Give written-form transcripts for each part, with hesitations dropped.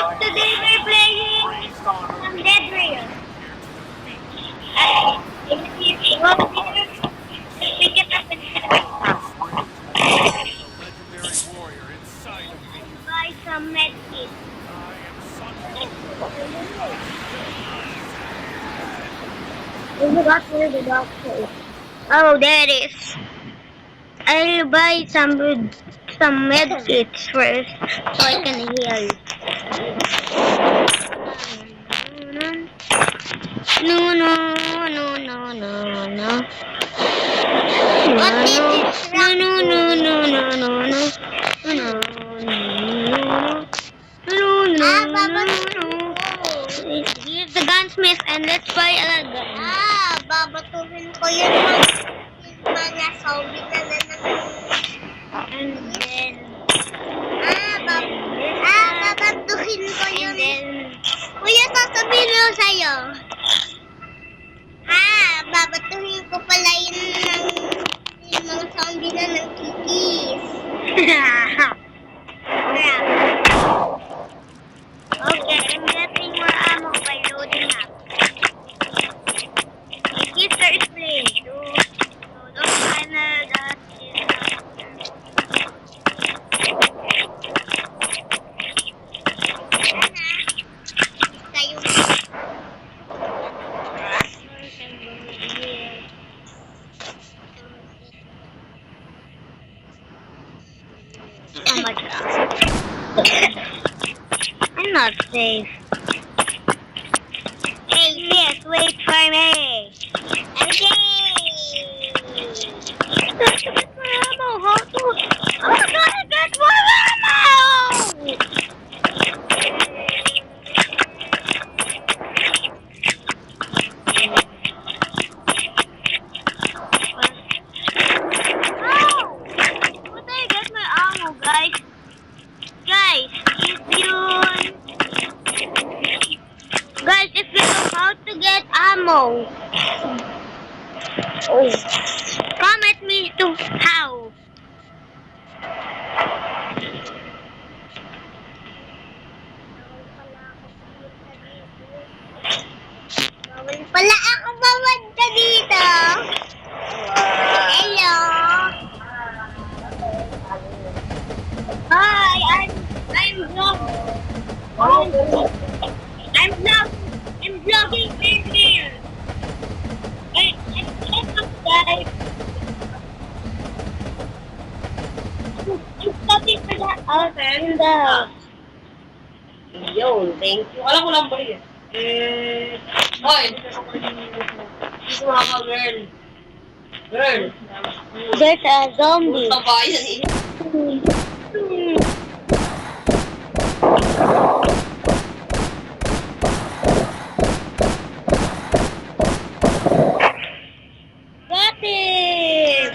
Today we're playing some Dead Rail. Pick it up and buy some medkits. I forgot where the doctor is. Oh, there it is. I'll buy some medkits first so I can heal. No, no, no, no, no, no. What is this? No, no, no, no, no, no, no. No, no, no, no. Here's the gunsmith and let's buy a gun. Babatuhin ko yung mga zombie na and then babatuhin ko yun. Kuya, sasabihin mo sa'yo. Babatuhin ko pala yung mga zombie na nagkikis. Okay, I'm getting more ammo by loading up. My sister is playing, so don't find that is oh my god. I'm not safe. Hey, sis, wait for me. Okay. Let's get more ammo. How to? Oh, I gotta get more ammo! Oh! How do I get my ammo, guys? Guys, if you know how to get ammo, comment me to how. Wala ako bawanta dito. Hello. Hi, I'm vlogging. I'm vlogging earlier. Guys. I'm stopping for that and Yun, thank you. Alam ko lang ba yun? Hoy! Dito mga ka, girl. Girl. there's a zombie. Puta ba yan eh? Got it!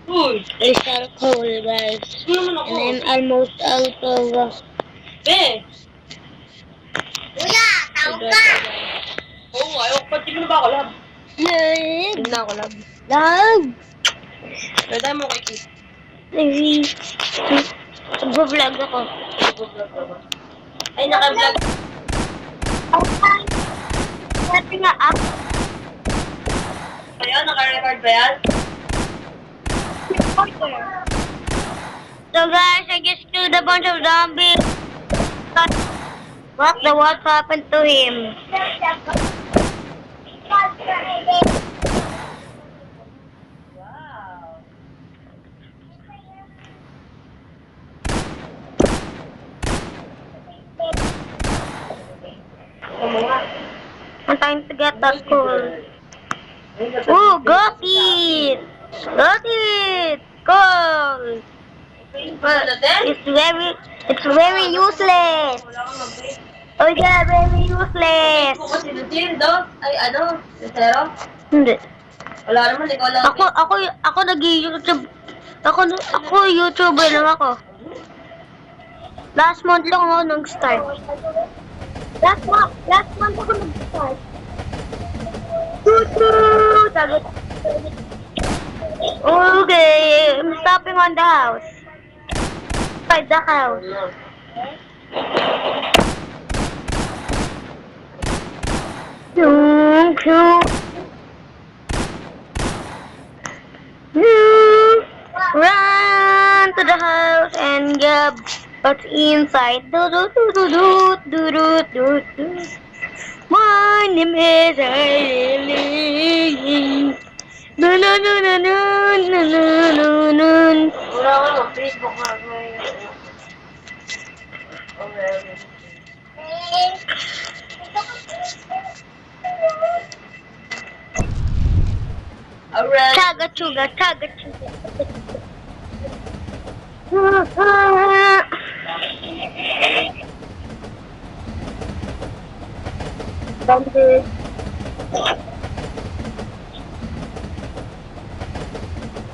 Uy! There's alcohol, guys. Ano naman ako? And I'm almost out of... Be! Kuya, tawag ka! Oo, ayaw. Pati mo na ba ako, lab? Lag! Hindi na ako, lab. Lag! Pero tayo mo kay Kit. Nag-vlog ako. Nag-vlog ka ba? Ay, naka-vlog. Pwede nga up. Ayan, naka-record ba yan? So guys, I just killed a bunch of zombies. What happened to him? Wow. I'm trying to get that school. Ooh, got it! Got it! Cool! But it's very useless. Oh yeah, very useless. Ako kasi Lucille, do? Ay, ano? Zero? Hindi. Wala naman, ikaw lang. Ako nag-YouTube. Ako YouTuber lang ako. Last month lang ako nag-start. Last month ako nag-start. Choo-choo! Okay, I'm stopping on the house. Inside the house. Choo, choo. Run to the house and grab what's inside. Do do do do do do do do do. My name is Aileen. No no no no no no no no no. Wala ka naman, Facebook nga. Okay. Alright. Chaga chuga, chaga chuga. Bandit.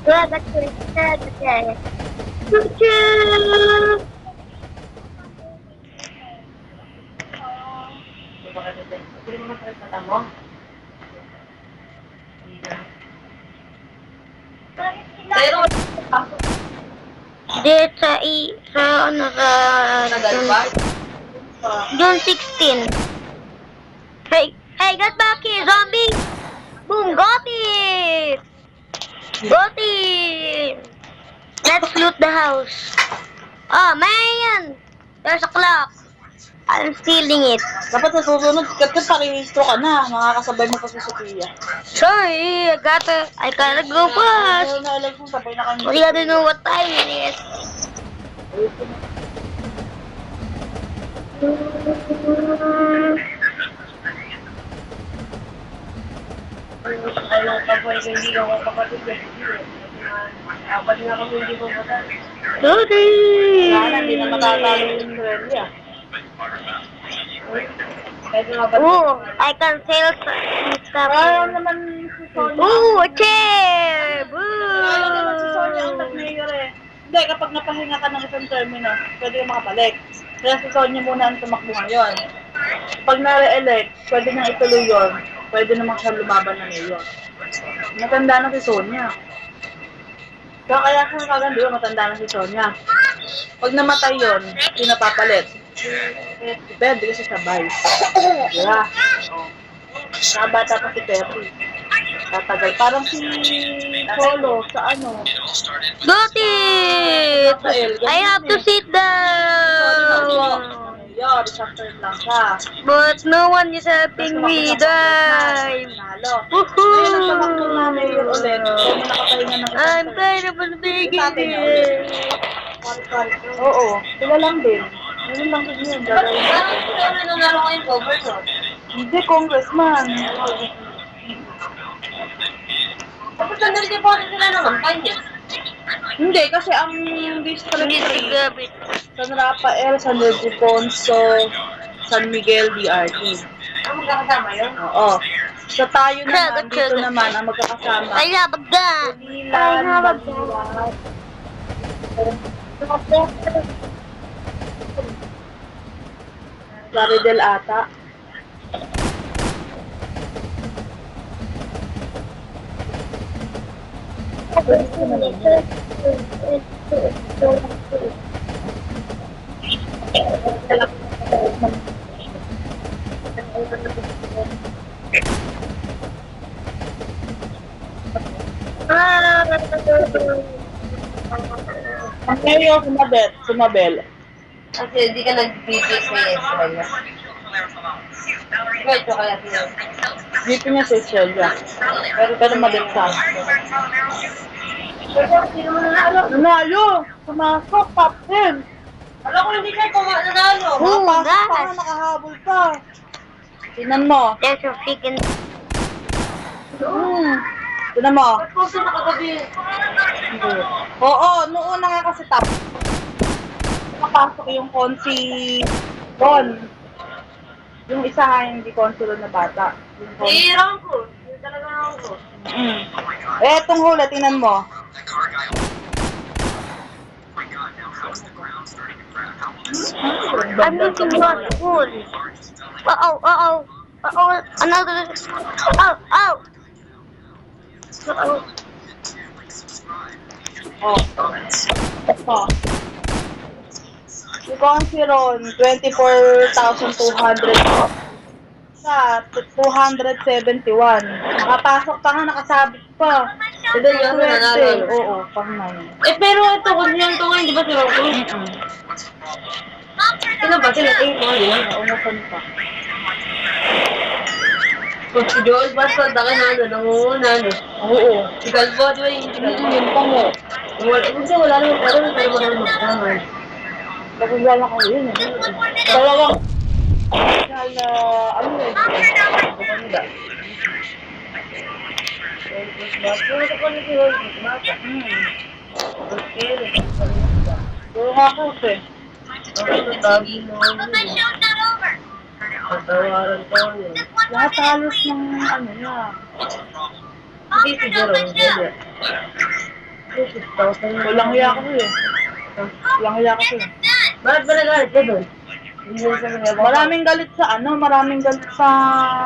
Chaga chuga, chaga chuga. Choo-choo! Hindi mo na mata mo. Pero, Dito sa nagal ba? June 16. Hey, hey, get back here, zombie! Boom, got it! Got it! Let's loot the house. Oh, man! There's a clock. I'm stealing it. Dapat sa susunod, kapag pakirehistro ka na, makakasabay mo pa si Sophia. Sorry, I gotta go fast. Pero naalam ko, sabay na kami. We gotta know what time it is. Alam ka po, hindi ka kapatid. Apat na kami hindi ko matalo. Sorry. Wala, hindi na matatalo yung Australia. Oh, I can sell some stuff. Ayaw naman si Sonia. Ooh, a chair! Ayaw naman si Sonia ang Boo! nag-mayor eh. Hindi, kapag napahinga ka ng isang termino, pwede ka makabalik. Kaya si Sonia muna ang tumakbo ngayon. Pag na-re-elect, pwede nang ituloy yun. Pwede naman siya lumaban ng mayor. Matanda na si Sonia. Kaya siya kaganda yun, matanda na si Sonia. Pag namatay yun, pinapapalit. Pwede kasi sabay. Diba? Nakabata pa si Pepe. Tatagal. Parang si Polo sa ano. Got it! I have to sit down. Yun, isang turn lang siya. But no one is helping me die. Nalo. Woohoo! Ngayon, ang tamakto na mayor ulit. Kaya mo nakapahinga ng isang I'm turn. kind of begging this. Oo, sila lang din. Yun lang din yun. Gagawin ko. Parang nanalo ko yung governor. Hindi, congressman. Tapos nandito po sila ng kampanya. Hindi, kasi ang district Need to grab it. San Rafael, San Ildefonso, San Miguel, DRT. Ang magkakasama yun? Oo. Sa tayo naman, Chaga, dito chaga. naman, ang magkakasama. I have a gun. Milan, Plaridel ata. Ang ngayon, sumabel. Kasi hindi ka nag-video sa Israel. Ikaw ito kaya sila. Dito niya sa Australia. Pero mabel siya. Sino mo nanalo? Nanalo! Pumasok, top 10! Alam ko hindi kayo nanalo. Oh, Nakapasok pa, gosh. nakahabol pa. Tingnan mo. There's a freaking... Tingnan mo. Ba't po siya nakagabi? Oo, noon na nga kasi top. Nakapasok yung konsi doon. Yung isa nga hindi konsulo na bata. Yung konsi. Hihirang ko. Hindi talaga ako. Eh, itong hula, tingnan mo. I'm looking for school. Uh-oh, uh-oh. Oh, another. Oh, oh. Oh. Oh. Oh. Si Consiron, 24,200. Sa 271. Nakapasok pa nga, nakasabit pa. Ito yung nanalo. Swerte. Oo, pang 9. Eh, pero ito, kung yan ito ngayon, di ba si Rocco? Sino ba? Sino? 8 mo, di ba? Naungusan pa. Kung si Joel Basta, daki na, nangunguna, no? Oo. Si Galbo, di ba yung si Galbo? Yun pa mo. Wala naman, pero marami magkaman. Nagagala ko yun eh. Talagang, ano eh. Maganda. Pero ito pa ni si Joel Basta. Okay, Pero nga po eh. ang dagi mo. Patawaran ko yun. Lahat halos ng ano niya. Hindi siguro, hindi. Walang hiya ko eh. Walang hiya ko eh. Bakit ba nagalit ka doon? Hindi mo sa mga Maraming galit sa maraming galit sa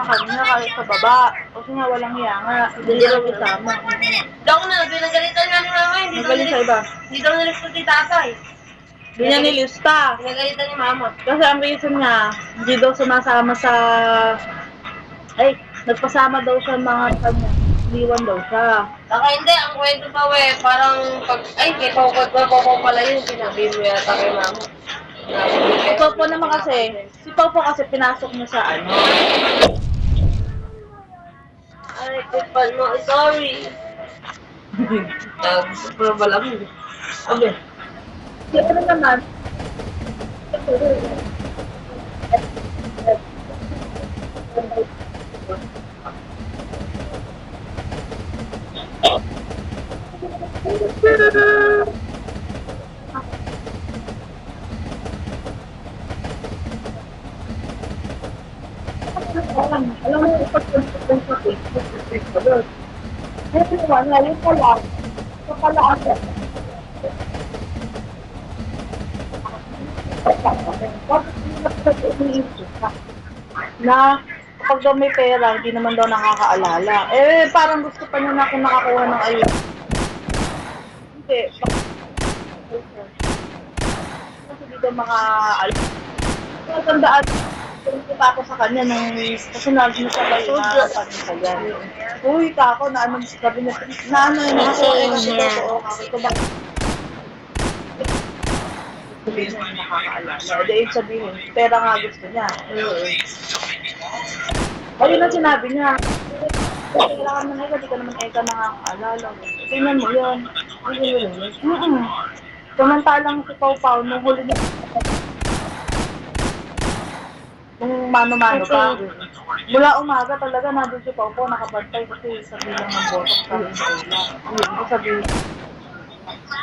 kanya kahit sa baba. Kasi nga walang hiya nga. Hindi daw isama. Daw na, pinagalitan nga ni mama. Hindi daw Magaling sa iba. Hindi daw nilista si tatay. Hindi niya nilista. Pinagalitan ni mama. Kasi ang reason niya, hindi daw sumasama sa... Ay, nagpasama daw sa mga kanya. Iniwan daw siya. Saka hindi, ang kwento pa parang pag, ay, kay Popo pala yun, sinabi mo yata kay mama. Si Popo naman kasi, pinasok niya sa Ay, kupal mo, sorry. Super balang. Okay. Siyempre naman, alam mo, ipag-consult sa Facebook. Ngayon pala, ako. Na kapag daw may pera, hindi naman daw nakakaalala. Eh, parang gusto pa niya na kung nakakuha ng ayun. Hindi. Kasi di daw matandaan. Kita ako sa kanya nung kasi nag-sabay na pag-isagan. Uy, kako na ano sabi niya, na ano yun, ako eh, kasi totoo, kasi ko ba sabihin niya nakakaalala. Dahil sabihin, pera nga gusto niya. Ayun ang sinabi niya. Kailangan mo na ikaw, di ka naman eka nakakaalala. Tingnan mo yun. Samantalang si Pau Pau, nung huli niya, nung mano-mano pa. Mula umaga talaga nandun si Pau Pau, nakabantay kasi sa bilang ng botok sa Venezuela. Yun, sabihin.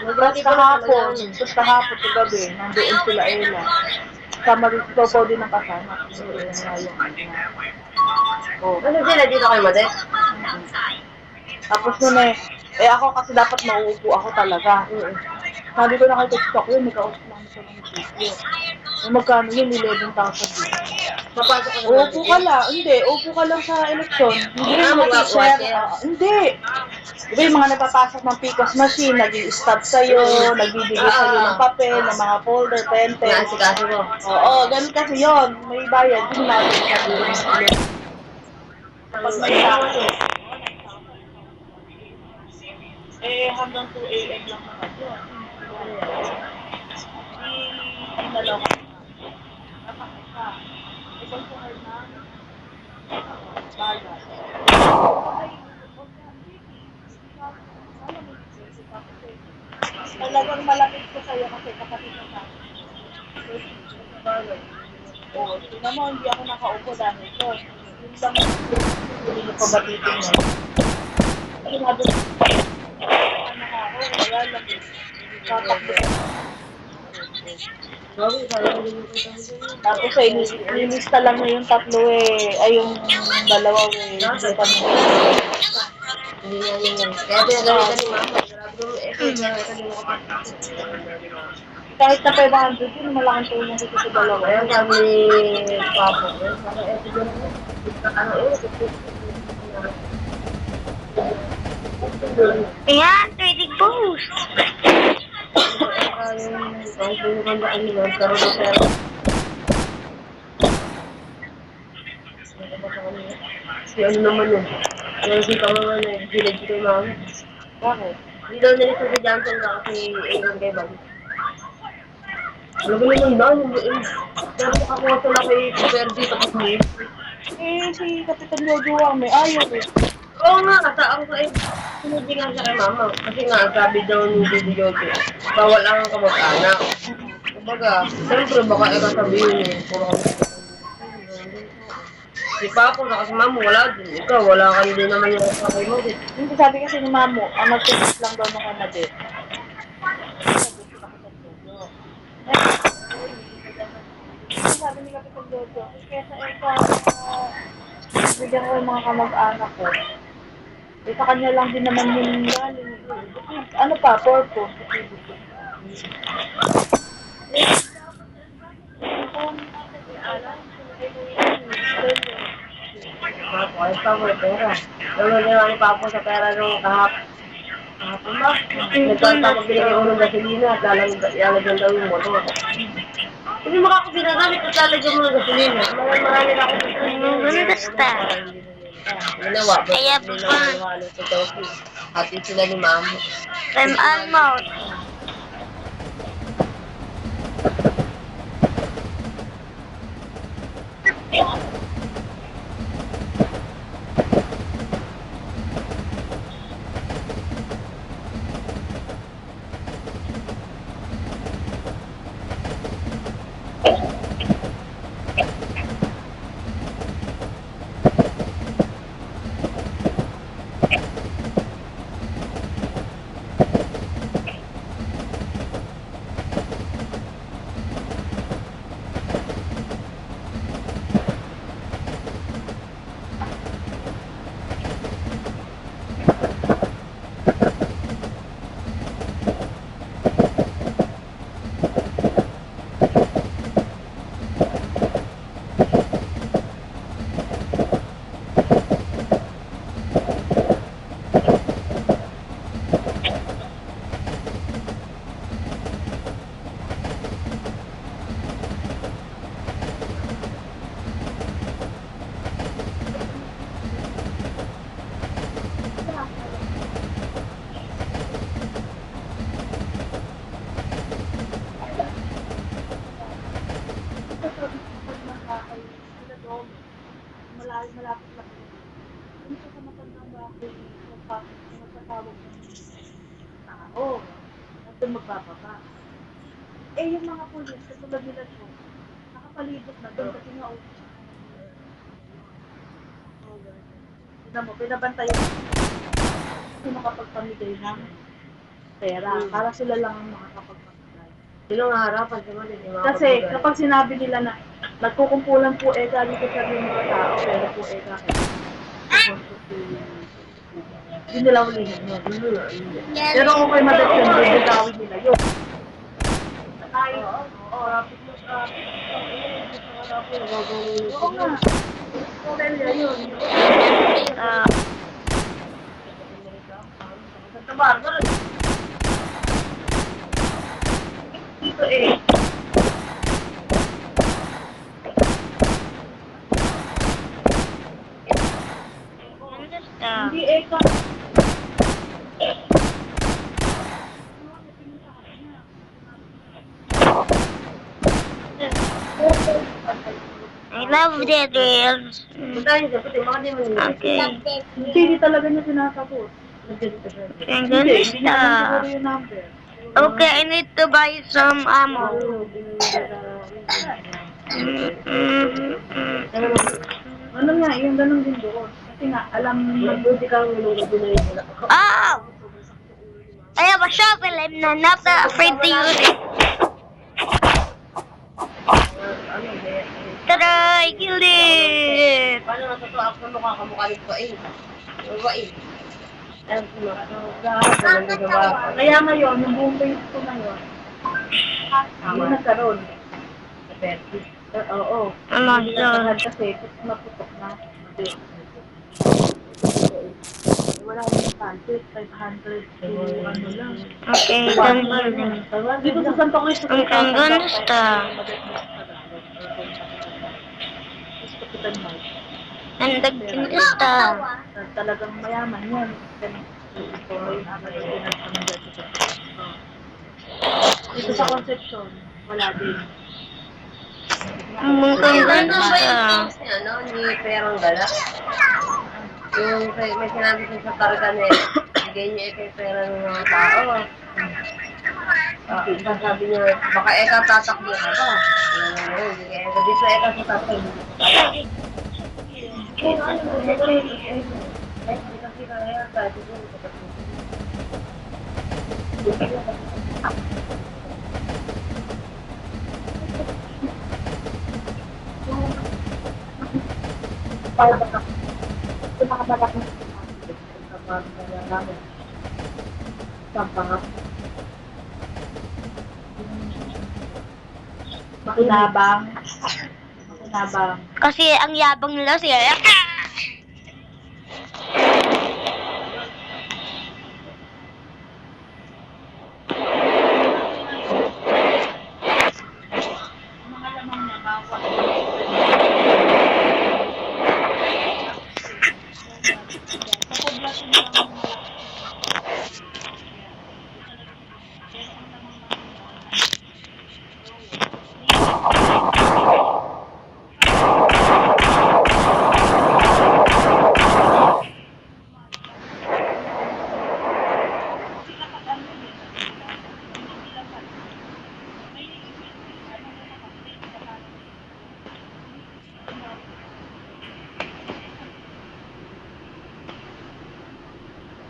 Tapos kahapon sa gabi, nandoon sila Ella. Sama rin si Pau Pau din ang kasama. Ano sila dito kay Mate? Tapos nun ako kasi dapat mauupo ako talaga. Sabi ko na kay TikTok yun, may kausap lang sa mga video. Magkano yun, 11,000 dito. Papasok ka na. Upo ka lang, hindi, upo ka lang sa eleksyon. Hindi rin mag-share. Hindi. Diba yung mga napapasok ng PCOS machine, nag-i-stop sa'yo, nagbibigay sa'yo ng papel, ng mga folder, pente. Naasikaso mo. Oo, ganun kasi yun. May bayad, yun natin sa dulo. Pag may tao. Hanggang 2 a.m. lang naman yun. Inalaw ko. Napakita. Ibang suhar na. Balas. Talagang malapit ko sa'yo kasi kapatid na sa akin. Oo, tingnan mo, hindi ako nakaupo dahil ito. Yung lang, hindi ko pa batitin mo. Sinabi ko, wala lang. Tatakbo. Tapos nilista lang na yung tatlo ay yung dalawa hindi pa Hindi na yun. Kaya pinagalitan ni mama. Grabe mo, kahit na 500 yun, malaking tulong dito sa dalawa. Ayan sabi ni Papa ko, parang eto dyan mo. Ano Ayan, trading post. Ang pinagandaan nila, pero na pera. Si ano naman yun? Kaya si Tama naman eh, village kay Mami. Bakit? Hindi daw nilito si Johnson na kasi Aaron kay Bang. Alam ko naman daw, yung buong. Pero makakuha sila kay Verdi tapos may. Si Kapitan Jojo ang may ayaw eh. Oo nga, kasaan ko eh. Sinudi nga siya kay Mama. Kasi nga, sabi daw ni Didi Yote, bawal ang kamag-anak. Kumbaga, siyempre baka sabihin eh, puro kami. Si Papo, saka si Mamo, wala din. Ikaw, wala ka din naman yung kakay mo. Yung sabi kasi ni Mamo, ang magtitis lang daw nung Canada. Sabi ni Kapitan Jojo, kesa bigyan ko yung mga kamag-anak ko. Eh, sa kanya lang din naman yung galing. Ano pa, purpose. Papo, ayos pa mo, pera. Naman nila ni Papo sa pera nung kahapon ba? Nagkanta ko binigay ko ng gasolina at lalagyan daw yung motor. Hindi makakabinagamit at lalagyan mo ng gasolina. Marami na ako sa Basta. ginawa. Kaya Hindi pa. na halo sa Chelsea. Hati sila ni Mamo. I'm almost. Malapit lang. Kung sa matandang bahay, magpapatawag ng tao. At doon magbababa. Eh, yung mga pulis, katulad nila po, nakapalibot na doon kasi nga utos. Tignan mo, pinabantayan yung makapagpamigay ng pera. Para sila lang ang makakapagpamigay. Sino nga harapan sa mga hindi Kasi kapag sinabi nila na nagkukumpulan po eka dito sa mga tao, pero po eka hindi nila ulihin yun. Pero kung kayo madagsan, gagawin nila yun. Ay, rapid mo sa oo nga. Okay nila yun. Santa Barbara. Dito eh. Hindi eka. I love the drills. Puntahin siya, pati mga di mo nila. Okay. Hindi talaga niya sinasabot. Ang Hindi niya alam ganda. siguro yung number. Okay, I need to buy some ammo. Ano nga, yung ganun din doon. Kasi nga, alam Mabuti kang nilulog na rin nila. Oh! I have a shovel. I'm not afraid to use it. Tara, I killed it! Paano natutuwa ako na mukha kamukha ni Bain? Bain. Kaya ngayon, yung buong base ko ngayon, Hindi nagkaroon. Sa 30. Oo. Ano Hindi yun? nagkaroon kasi maputok na. Hindi. Wala akong budget. 500 to ano lang. Okay, thank you. Dito sa Santa Cruz, sa Ang 3,000 lang. gusto. Kapitan Mike. Ang gusto. Talagang mayaman yan. Ito yung dito sa Concepcion, wala din. Ang gusto. Si ano, ni Perang Gala. Yung may sinabi siya sa karga na bigay niya ito yung pera ng mga tao. Sabi niya, baka eka tatakbo ka ba? Hindi eka dito eka sa tatakbo. Kasi kaya tayo siguro kapatid. Makinabang. Makinabang. Kasi ang yabang nila siya.